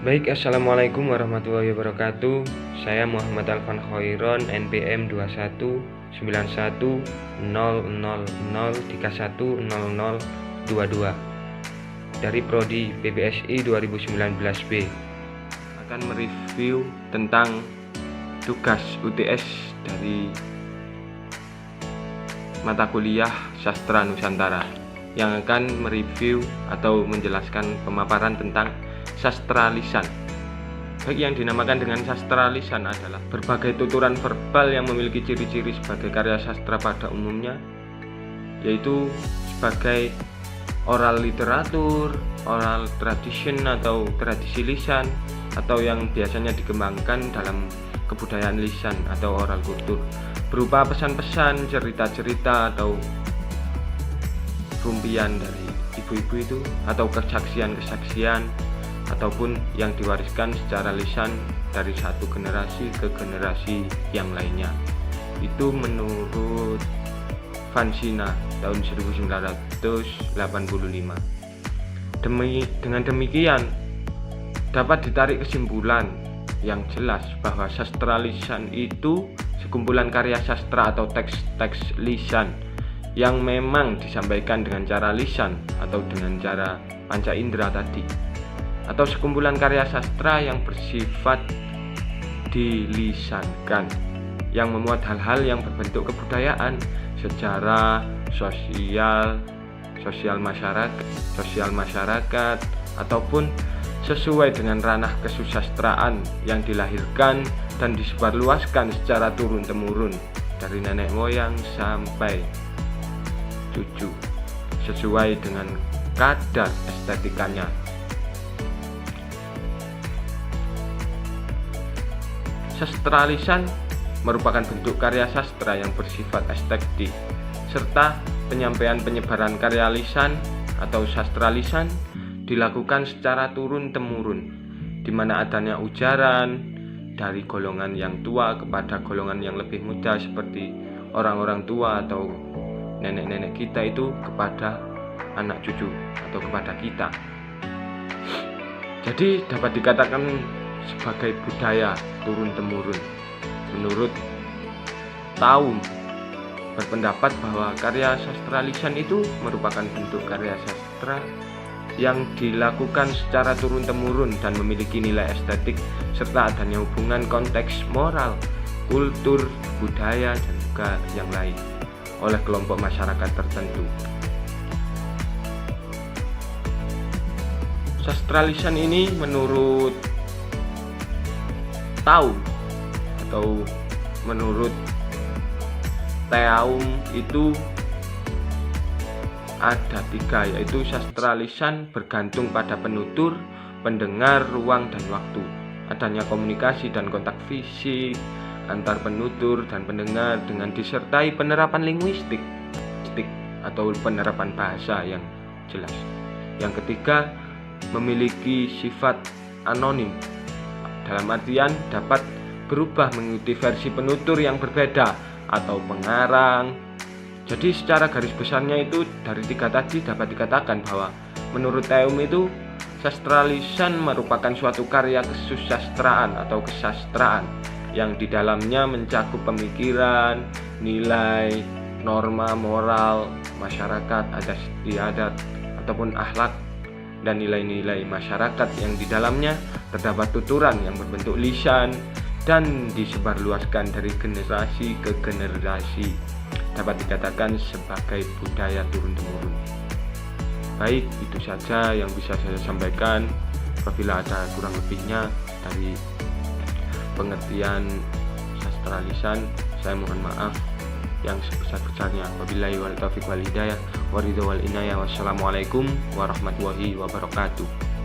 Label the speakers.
Speaker 1: Baik, assalamualaikum warahmatullahi wabarakatuh. Saya Muhammad Alfan Khairon, NPM 21910000310022 dari Prodi PPSI 2019B. Akan mereview tentang tugas UTS dari mata kuliah Sastra Nusantara yang akan mereview atau menjelaskan pemaparan tentang sastra lisan. Baik, yang dinamakan dengan sastra lisan adalah berbagai tuturan verbal yang memiliki ciri-ciri sebagai karya sastra pada umumnya, yaitu sebagai oral literatur, oral tradition atau tradisi lisan, atau yang biasanya dikembangkan dalam kebudayaan lisan atau oral kultur, berupa pesan-pesan, cerita-cerita atau rumpian dari ibu-ibu itu, atau kesaksian-kesaksian, ataupun yang diwariskan secara lisan dari satu generasi ke generasi yang lainnya. Itu menurut Vansina tahun 1985. Dengan demikian dapat ditarik kesimpulan yang jelas bahwa sastra lisan itu sekumpulan karya sastra atau teks-teks lisan yang memang disampaikan dengan cara lisan atau dengan cara panca indera tadi, atau sekumpulan karya sastra yang bersifat dilisankan, yang memuat hal-hal yang berbentuk kebudayaan, sejarah, sosial masyarakat, ataupun sesuai dengan ranah kesusastraan yang dilahirkan dan disebarluaskan secara turun-temurun dari nenek moyang sampai cucu, sesuai dengan kadar estetikanya. Sastra lisan merupakan bentuk karya sastra yang bersifat estetik, serta penyampaian-penyebaran karya lisan atau sastra lisan dilakukan secara turun-temurun, di mana adanya ujaran dari golongan yang tua kepada golongan yang lebih muda, seperti orang-orang tua atau nenek-nenek kita itu kepada anak cucu atau kepada kita. Jadi dapat dikatakan sebagai budaya turun-temurun. Menurut Taum berpendapat bahwa karya sastra lisan itu merupakan bentuk karya sastra yang dilakukan secara turun-temurun dan memiliki nilai estetik serta adanya hubungan konteks moral, kultur, budaya, dan juga yang lain oleh kelompok masyarakat tertentu. Sastra lisan ini menurut Taum atau menurut Taum itu ada tiga, yaitu sastra lisan bergantung pada penutur, pendengar, ruang, dan waktu. Adanya komunikasi dan kontak fisik antar penutur dan pendengar dengan disertai penerapan linguistik atau penerapan bahasa yang jelas. Yang ketiga, memiliki sifat anonim, dalam artian dapat berubah mengikuti versi penutur yang berbeda atau pengarang. Jadi secara garis besarnya itu dari tiga tadi dapat dikatakan bahwa menurut Taum itu sastra lisan merupakan suatu karya kesusastraan atau kesastraan yang di dalamnya mencakup pemikiran, nilai, norma moral, masyarakat, adat istiadat, ataupun akhlak dan nilai-nilai masyarakat yang di dalamnya terdapat tuturan yang berbentuk lisan dan disebarluaskan dari generasi ke generasi, dapat dikatakan sebagai budaya turun-temurun. Baik, itu saja yang bisa saya sampaikan. Apabila ada kurang lebihnya dari pengertian sastra lisan, saya mohon maaf yang sebesar-besarnya. Wabillahi wal taufiq wal hidayah, waridho wal inayah. Wassalamualaikum warahmatullahi wabarakatuh.